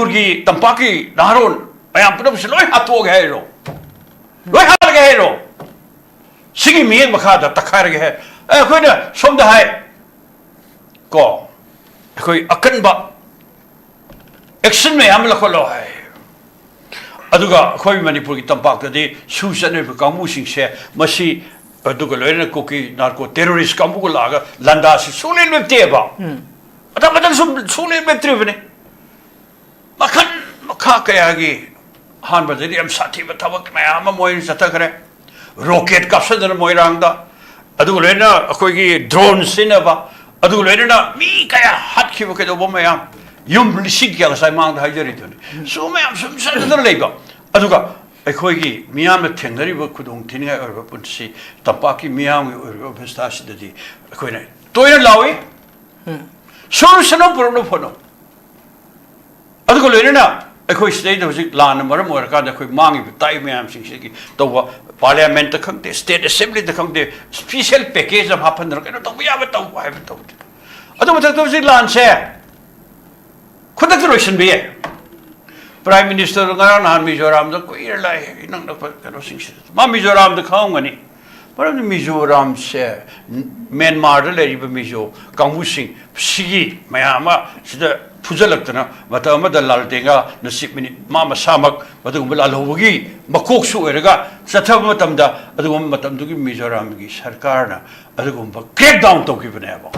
Manipuri Tampaki Naron I am put Loy Hato Hero Loy Hero Singing me in Makada Takari Quina from the high go Akanba Action me Amlakolo Aduga Koi Manipuri Tampak the Susan Kamusing share Masi Aduga Cookie narco terrorist Kamukulaga Landas soon with Teba. Adamadan soon with Trivene Makan Makakayagi Hanbadium Sati Tabak Mayama Moy Satakare Rocket Capsule and Moiranga Adulena Akogi drone Sinava Adulena Mikaya Hatkiwaka Obamayam Yum Sigal as I mount Hyderiton. So ma'am some Senator Labor Aduga Akogi Miam Tenderi Kudung Tina or Punsi Tapaki Miam or Pestashi the D. Aquina Toya Lawi So Sano Porono Adulena Akoi state of Lan Maramorka, the quick mangi with time am singing the parliament, the state assembly, the county special package of happened. We have a tongue, I haven't told you. I don't know what land share. Could the direction be? Prime Minister Garan Mizoram, the queer lie, Mamizoram the Kongani. What of the Mizoram share? Men Mardel, even Mizo, Kamusing, Sigi, Mayama, the Puzalakana, Matama the Laltenga, the Sipmini, Mama Samak, Matumalahogi, Makoksu Erga, Satamatamda, the woman Matam to give Mizoram, Sarkarna, Adagumba, get down to give an able.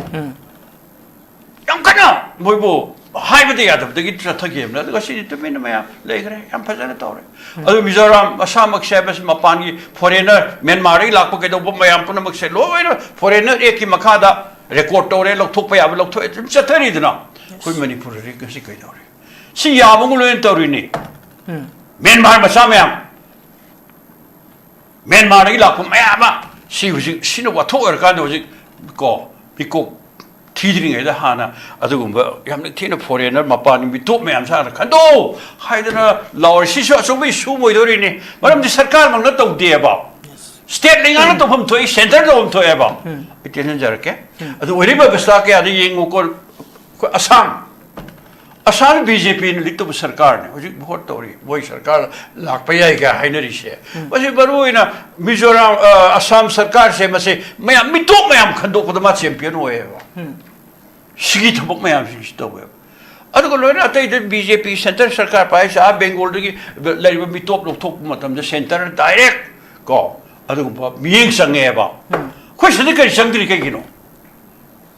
Yankana, Moibo, high the other, the guitar to give, let us see it to Minamaya, later, and Pazanatore. Other Mizoram, Masamak Sabas, Mapani, foreigner, Menmari, Lapokedo, Mayampanamak said, Lower, foreigner, Eki Makada, Recordore, Loktopa, Lokto, it's a terridina. Kui Manipur Sikadori. See Yamulu and Torini. Menmar Masamam Menmar Ilakum, she was Sinowato, Gado, Pico, teething at the Hana, Adumba, Yamatina foreigner, Mapani, we took me, I'm sorry, Kando, Hidena, Lower Sisha, so we show Modorini, but I'm the Sarkar, not of the above. Stepping out of him to a center of to ever. It isn't Jerke. The River Bestaka, the Ying Assam BJP in Little Sarkar, was it Hortori, Boy Sarkar, Lakpayaga, Heinerish. Was it Baruina, Mizoram, Assam Sarkar, say, must say, me took my am Kando for the match champion, whatever. She took my am, she told him. I don't know, I take the BJP Center Sarkar Pais, I Bengal, let me talk Matam, the center direct go. I don't know, being Sangeva. Question the Sangri.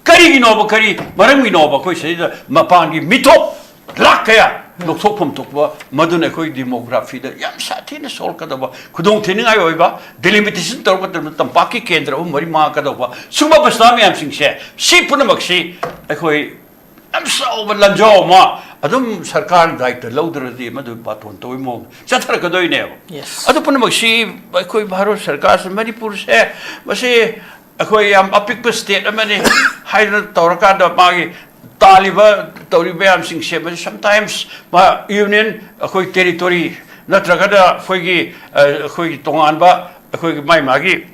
Kari Nova Kari, Marami Nova, question Mapangi, Mito, Lakaya, no Topum Tokwa, Madunako demography, the Yam Satin, Solkadova, Kudong Iowa, delimitation Torba, Tampaki Kendra, Marimakadova, Suma Bastami, I'm saying, she Punamaxi, Akoi, I'm so Lanjoma, Adum Sarkar died the loader of the Madu Patun to Imo, Satarakadoine. Yes. Adupunamaxi, Akoi Baro Sarkas, Manipur, but say, Akoi am a pick state, a many high Torakada Magi, Taliba, Toriba, sing Shepherd, sometimes my union, Akoi territory, not Ragada, Fogi, Tonganba, Akoi my Magi,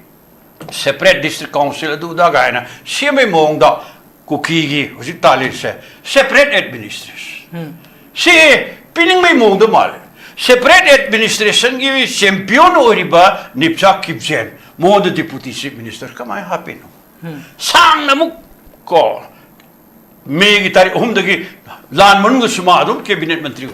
separate district council, do Dagana, Sheme Monga, Kukigi, was it Talis, separate administration. See, pinning me Monga Mal, separate administration, give champion Oriba, Nipsak Kipsen. More the deputy chief minister, come I happy no. Sang Namuk call. Megitari Humdagi Lan Mungusumadum, cabinet mentri.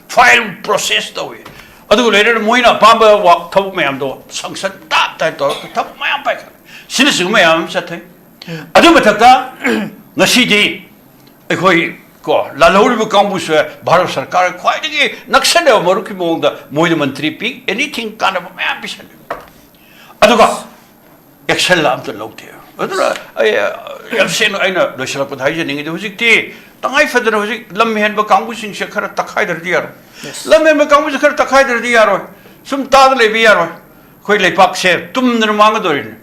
File processed away. Adu later Moina Pamba walk top me am do, sanction tap top my ampike. Sinisum me am sate. Adumatata, Nasidi, a koi go, La Loribu Campus, Baro Sarkar, quite again, Naxana Moruki Monda, Moidaman Tripi, anything kind of ambition. Aduga, Excel am the low there. I have seen I know the shop with hygienic in the music tea. Tangai for the music, Lamhan become wishing Shakara Takaider dear. Lamhan become with a Takaider dear. Some Tadle Viaro, Quayle Pak said, Tum the Mangadorin.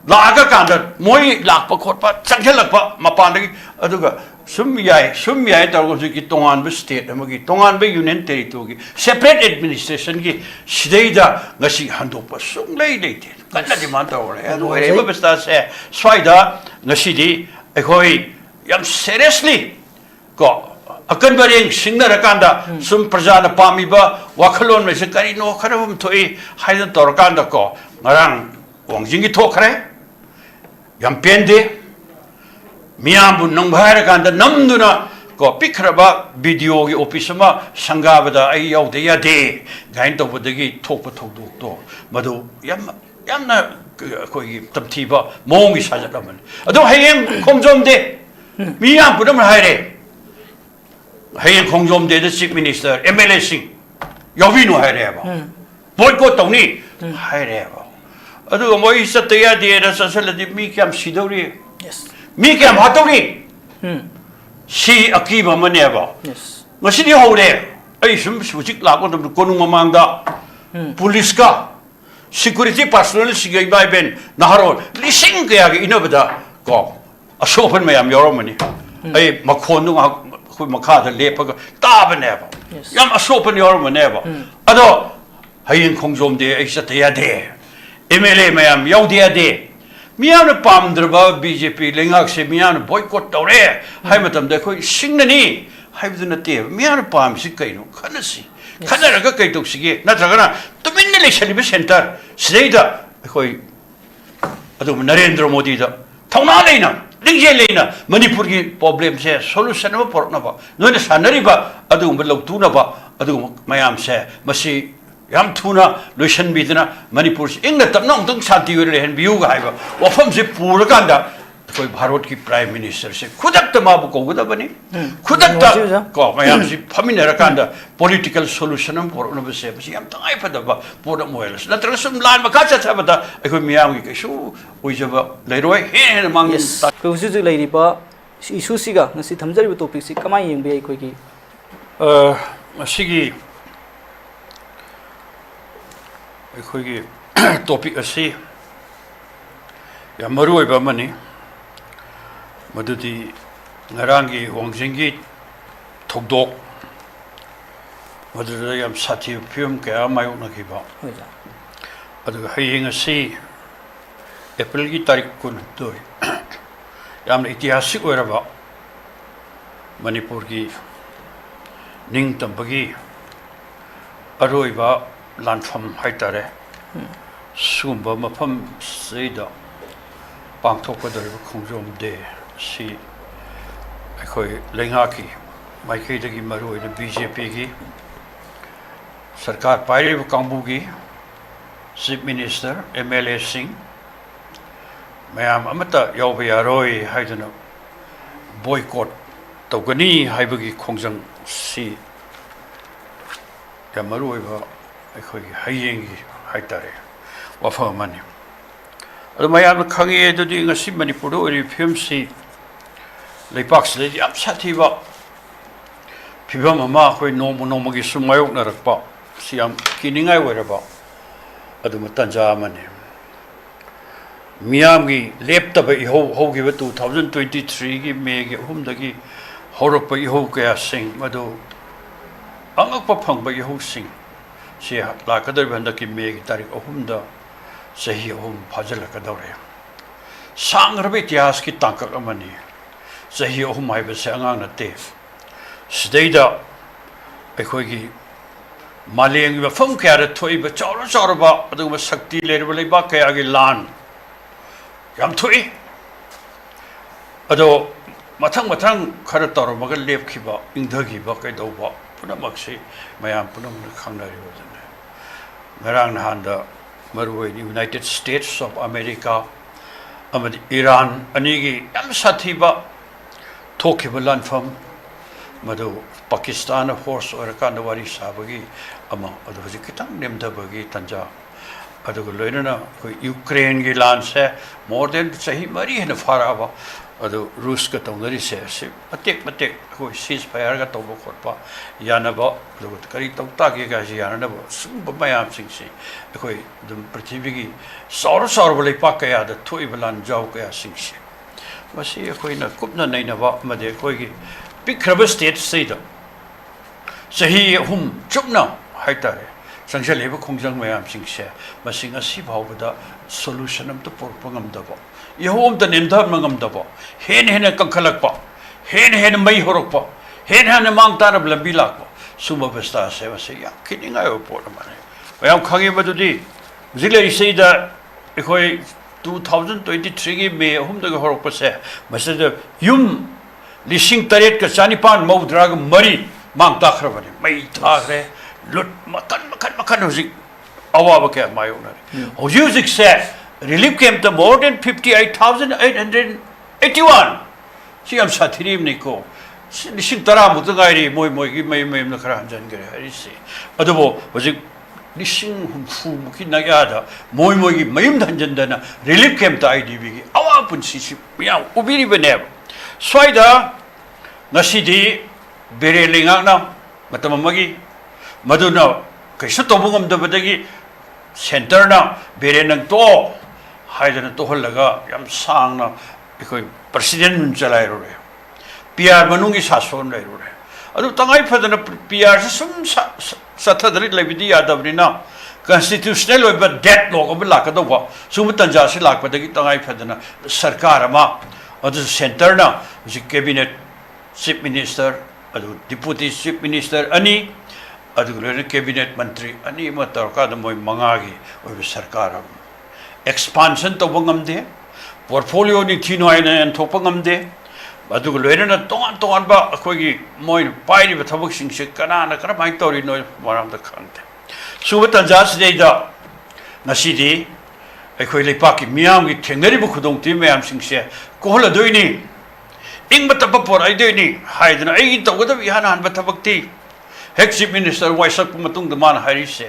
Laga Kanda, Moi Lakpa, Sanjalapa, Mapandi, Aduga. Some yai, that was a Tongan state, and we Tongan Bay Union territory. Separate administration, Shida, Nasi Handopa, some lady. Canadimanta, and wherever starts Swida, Nasidi, a hoi, yam seriously. Go, akan bareng singnarakanda sum prajana pamiba wakhalon me se kari no kharam thoi haidan torkanda ko ngarang Wangjing gi thokre yam pende miyam bu nang bhara kanda namduna ko pikraba video gi office ma sangabada ai yaw de ya de gain to bodagi thokpa thokduk to madu yamna ko gi tamthiba mong gi sajadaman ado hayeng khongjom de miyam bu dam haire hayeng khongjom de the chief minister MLA sing yawinu haire ba boycott tawni haire ba ado moi satya de ra sasaladi mi kyam sidori yes mi kyam hatori si akiba maneba yes masidi hore ai sum sujik la ko dum ko nu mamangda police ka security personnel sigai bai ben naharo lising kaya gi inobada ko asopan mayam yoromani ai makhon nu khu makha da lepa ta baneba yam asopan yoromaneba ado hayin khongjom de ai satya de MLA mayam yaudia de Mian Pamdrba BJP Lingak se Mian boycott tore hai matam de khoi singnani haibduna te Mian Pam si kaino khanasi khanaraga kai tok sige natragana tumin election center sreida khoi adu Narendra Modi da thongna leina lingje leina manipur gi problem se solution ma porna ba noina sanari ba adu lawtu na ba adu mayam se masi yam thuna lotion bidna manipur ingna tapna tung shanti wer hen biu ga haiba wafam se pura kanda koi bharat ki prime minister se khudak ta ma bu ko da bani khudak ta ko mayam si famina kanda political solution am por no se yam tai pa da ba por moel na tra sum lan ma ka cha cha ba da ko miyam gi shu oi ja ba leiroi he mang yes ko ju ju leiri ba issue siga ngasi thamjari topic si kamai yeng be khoi ki asigi ꯑꯩꯈꯣꯏꯒꯤ topic asi yam maroi ba mani madudi ngarangi Wangjing gi thokdok madura yam sathi film ka mayu na ki ba adu hayeng asi April gi tarik kun doi yam itihasik oira ba Manipur gi ningtam bagi aroi ba landfam haitare sumba mafam seida pangthokpadari khongjom de si akhoi lenghaki maikei dagi maroi de BJP gi sarkar pairi kangbu gi chief minister MLA sing mayam amata yawba yaroi haidana boycott tawgani haibagi khongjang si yamaroi ba akhoi hayengi haitare wafa mani adu mayam khangi dudi ngasi manipur ori film si leipak le yam sathi ba phibam ma khoi nomo gi sumayok na rakpa siam kiningai wera ba adu matanja mani miyam gi leptaba I ho gi 2023 gi me gi humdagi horok pa I ho kaya sing madu angak pa phang ba I ho sing si la kadar banda ki me gi tarik ahumda sahi ahum phajal ka dore sang rabe ityas ki tangkak amani sahi ahum hai ba se angang na te sdeida ekhoi gi maleng ba pham kya ra thoi ba chawra ba adu ba shakti le ba ba kaya gi lan yam thoi ado mathang khara tor ma ga lep khi ba ingdagi ba kai do ba puna makse mayam punam khangnari ba Merang Nahanda Marway United States of America Amad Iran Anigi Yam Satiba Tokiba Lanfam Madu Pakistan Horse or Kandawari Sabagi Ama Adhikitang Nemdabagi Tanja Adugulenana Ukraine Gilanse more than Sahi Mari and Farava Adu Ruska Tongari says Matek who sees Payarga Tobo Korpa Yanaba Kari Totaki Gazianaba Sumba Mayam Singsi Equi the Prativigi Sorvali Pakaya the Tuibalan Jauka Singsi Masi Equina Kupna Nainava Made Koigi Big Crabber State Seda Sahi whom Chupna Haitare Sanjaleva Khongjom Mayam Singse Masing a Sibhawada solution of the Porpangam Dabo Yahom the Nindam Mangam Dabo Hen a Kankalakpa Hen May Horokpa hen han mang ta na lambi lak bo suma besta se se ya kini ngai po ma ne bayam khangi ma du di zile sei da ekhoi 2023 gi me hum da horok pa se masada yum lishing taret ka chanipan maudra ga mari mang ta khra bani mai tha re lut makan hozik awa ba ke mai ona o music se relief came to more than 58,881 si am sathirim ni ko lishing tara mu ta gai moi gi mai na khra hanjan gare hari se adobo hozik lishing fu mu ki na ya da moi gi mayum hanjan da na relief came to idb gi awa pun si ya ubiri bene swaida nasidi bere linga na matam magi maduna kaisu tobungam da badagi center na bere nang to haidana to hollaga yam sang na ikoi president mun chalai ro re pr manungi sason lai ro re adu tangai phadana pr sum sathadri labidi yadabri na constitutional oi ba debt law ko la ka do ba sum tanja si lak padagi tangai phadana sarkar ama adu center na ji cabinet chief minister adu deputy chief minister ani adu cabinet mantri ani ma tarka da moi mangagi oi sarkar expansion to bangam de portfolio ni thino aina en thopangam de adu loina tongan ba khoi gi moi pai ri thabak sing se kana na kana mai tori no maram da khante subatan jas de da nasidi khoi le pa ki miam gi thengari bu khudong ti meam sing se ko hola doini ing batapa por ai doini haidna ai to goda bi hanan batabakti head chief minister waisak matung da man hari se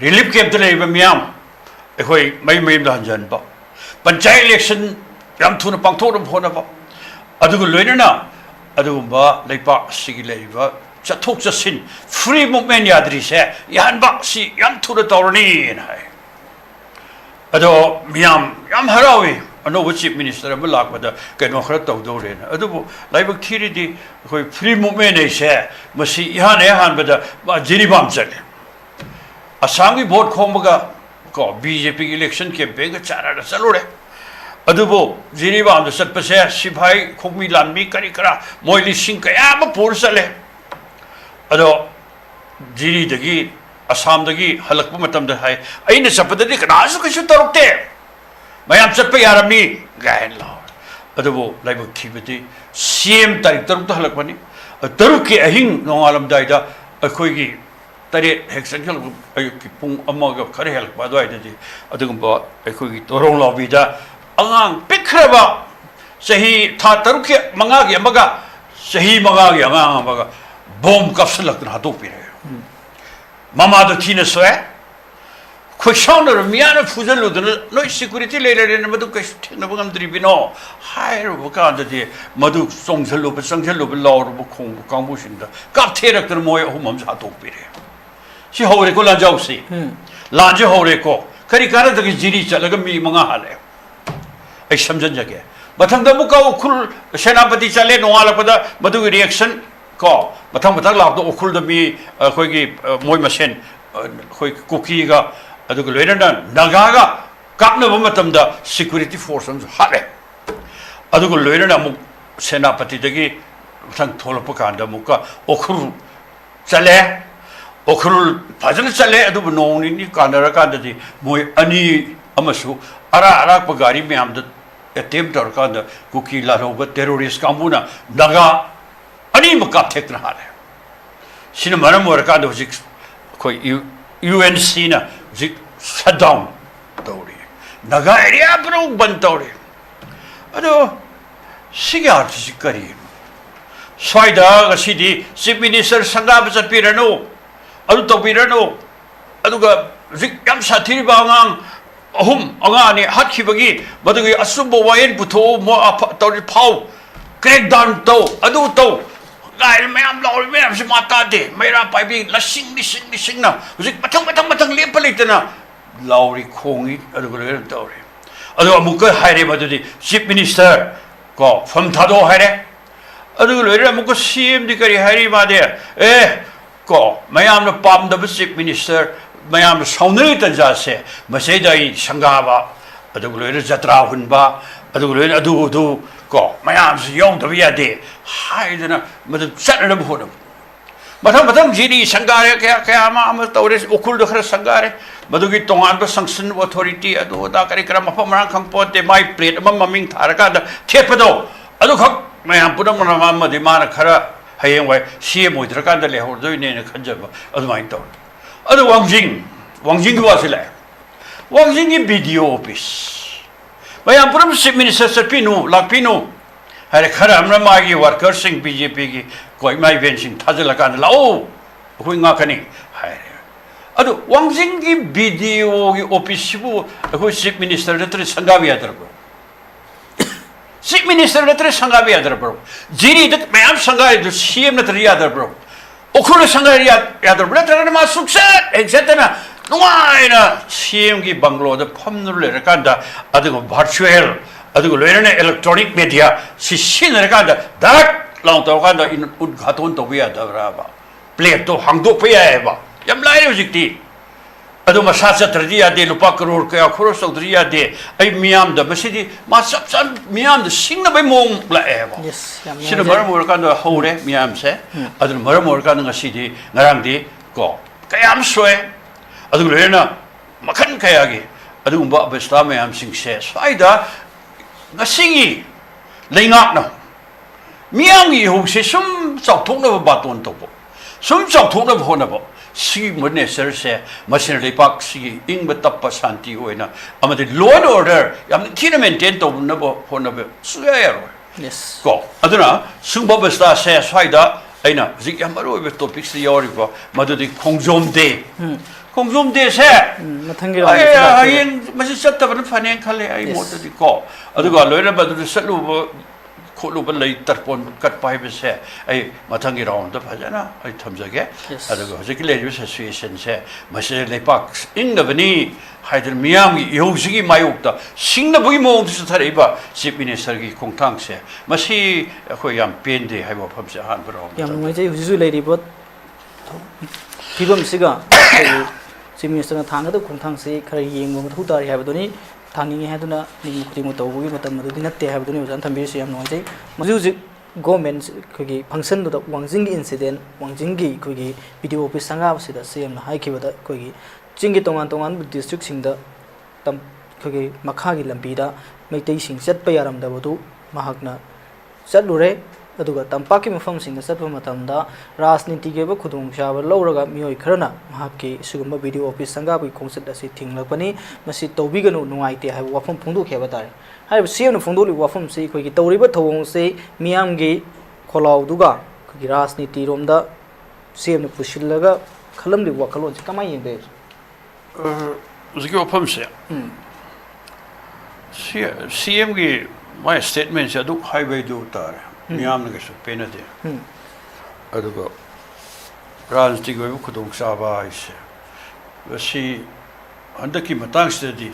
relief camp de le miam khoi mai da hanjan ba panchayat election yam thuna pangthok ram phona ba adugu loina adugu ba leipa sigi leiba chathok chasin free movement yadri se yan ba si yam thuna tawrani hai ado miam yam harawi ano chief minister ma lak bada kaino khara taw do re adubu laibak thiri di khoi free movement nei se masi ihan bada ba jiri bam chale asam gi vote khombaga ko bjp election campaign ga chara da chalo re adubo jiri bam da sat pase sipai khokmi lanmi kari kara moili sing ka ya ma pur sale ado jiri dagi asam dagi halakpa matam da hai aina sapada di kana su kisu tarukte mayam chatpa yaramni gain law adubo laibu khibati cm tarik taruk da halakpani taruk ki ahing nongalam daida akhoi gi tare heksan khal ki pung amaga khare halakpa daida di adugum ba akhoi gi torong lobby da angang pikraba sahi tha taruk ki manga gi amaga sahi manga gi angang amaga bom kapsalak na hatok pire mama do thina soe khoshaner miana fuzalo no security later in madu kai thina bangam dribino hair buka da de madu songshalo law bu khong kangbu sinda kap therak ter moy humam sa tok pire si hore ko la jaw si la je hore ko kari kara da jiri chalaga mi manga hale ai samjan jage bathang da buka ukhul senapati chale no ala pada madu reaction ko bathang la do ukhul da mi khoi gi moy masen khoi kuki ga adu loina naga ga kapna matam da security force am hale adu loina mu senapati dagi bathang tholpa kanda muka ukhul chale ukhul phajana chale adu no ni kanara kanda di moy ani amasu ara pa gari me am da attempt or kanda kuki la ro terrorist kamuna naga ani makap thekna hale sina maram war kanda hojik koi UNC na hojik shut down tawri naga area bro ban tawri ado sigar sikari swaida gasidi chief minister sanga bachat pirano adu to pirano aduga zik yam sathiri bangang ahum angani hatkibagi badugi asumbo wayen putho mo tawri phau crack down to adu to gai mayam law mayam si mata de mayra pai bi lasing na zik patang lepa litana lawri khongi adu gole tawri adu amuka haire badudi chief minister ko pham thado haire adu gole amuka cm di kari haire ma de ko mayam na pam da chief minister mayam saunai ta jase masai dai sangaba adu gole jatra hunba adu gole adu ko mayam si yong to ya de hai de na ma de sat na bo no mathang jiri sangare kya ma tawre okul do khara sangare madugi tongan ba sanction authority adu da kari kram ma marang khang pot de mai plate ma maming thar ka da thepado adu khak mayam pudam ma de ma khara hayeng wai sie moi dra ka da le hor doi ne khanja ba adu mai to adu wangjing wa sile wangjing ki video office mayam pudam chief minister pinu lak pinu hare khara amra ma gi worker sing bjp gi koi mai ven sing thajala kan lao hui nga kani hai adu wangjing gi video gi office bu ko chief minister de tre sangabi adar bro chief minister de tre sangabi adar bro jiri de mayam sangai de cm de tre adar bro okul sangai adar bro tra ma success exactana nuaina cm gi banglo de phamnur le rakanda adu virtual adu loirane electronic media si sin rakanda dak long to kan da in udghaton to bia da ba plate to hangdok pe ya ba yam lai re jikti adu ma sa sa trdia de lupa crore ka khoro so dria de ai miam da masidi ma sap san miam da sing na bai mong la e ba yes sin mar mor kan da hore miam se adu mar mor kan nga si di ngarang di ko kayam soe adu le na makhan kaya gi adu ba besta miam sing se faida nga singi leingak na 미양이 혹시 숨 잡통나 바톤 도고 숨 잡통나 보나 봐 시 뭐네 설세 마신을 박 시 잉버 답바 산티 오이나 아마데 로드 오더 얌 티르멘 덴도 보나 보나 봐 수야야로 yes 고 아드나 승법스타 세 스와이다 아이나 지 얌바로 베 토픽스 요리고 마도디 콩좀데 콩좀데 세 mathang 아이 마시 섰다버는 파네 칼레 아이 모도디 고 아드가 로이라 바도 셋루 lu ban lay tarpon kat pai be se ai mathangi round da phajana ai thamjage adaga hojiki le situation se mase le pak in the bani haidar miyam gi yoshigi mayukta singna bugi mong su thare ba chief minister gi khongthang se masi khoi yam pen de haibo phamse han bro yam ngai je huju le ri bot phibam siga chief minister na thanga da khongthang se khara yeng mo thu tar ha ba doni thanging ha duna ning khudi mo tawgi matam madu dina te ha duni jan thambi si yam no jai muju government khogi function da wangjing incident wangjing gi khogi video office sanga si da cm na hai ki bada khogi chingi tongan district sing da tam khogi makha gi lambi da meitai sing chat pa yaram da bodu mahakna chatlure aduga tampaki mafam sing da chatpa matam da rajniti ge ba khudung shaba lawraga mioi kharana mahakki sugumba video office sanga bi khongset da si thinglakpani masi tobi ganu nuaite hai wafam phungdu kheba tare hai cm na phungdu li wafam se khoi gi tawriba thawong se miyam gi kholaw duga khogi rajniti rom da cm na pusillaga khalam li wakalon se kamai yeng de zigi wafam se cm gi my statement se du highway du tare miyam na su pena de adugo rajniti go khudung saba ise wasi andaki matang study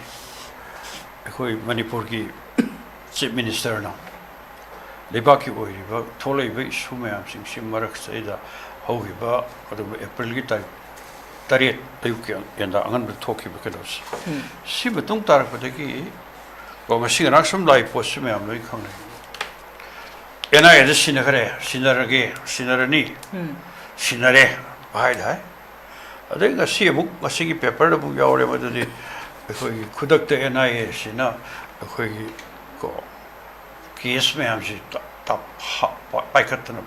khoi manipur ki chief minister na lebaki oi ba tholei ba isu mayam sing sim marak saida hogi ba adugo april gi taret ayuk yanda angan ba thoki ba kedos si batung tarak ba ki ko ma sing rak sum lai post mayam loi khang ena eda sinagare sinarage sinarani sinare bai dai adinga siebuk masigi paper da bu yaure madudi khoi khudak te ena ye sina khoi ko case me am ji ta pai katna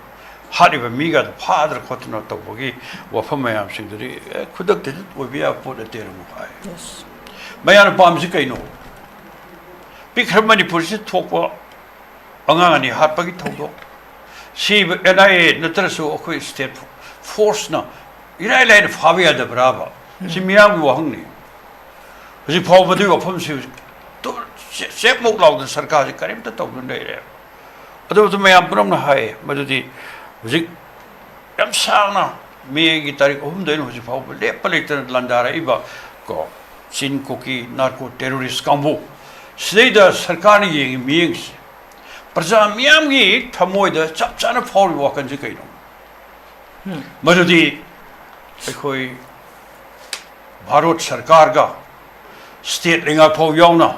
hari ba miga da father khotna to bogi wafam me am singduri khudak te obia po da ter mu ai yes mayan pam ji kaino pikhr manipur si thokwa angani hatpagi thodo si enai natrasu khoi state force na irai lai fabia da brava si miyam wo hangni ji phawbadi wafam si to sep mok law da sarkar ji karim ta tawun dei re adu to mayam pram na hai madudi ji yam sang na me gi tarik hum dei no ji phaw le palaitan landara iba ko sin koki narco terrorist kambu sida sarkar ni yi miyeng प्रजा मियाम की थमोइद चप चाना fall वॉकन जी कई मधुदी कोई भारत सरकार का state लिंगा फो यावना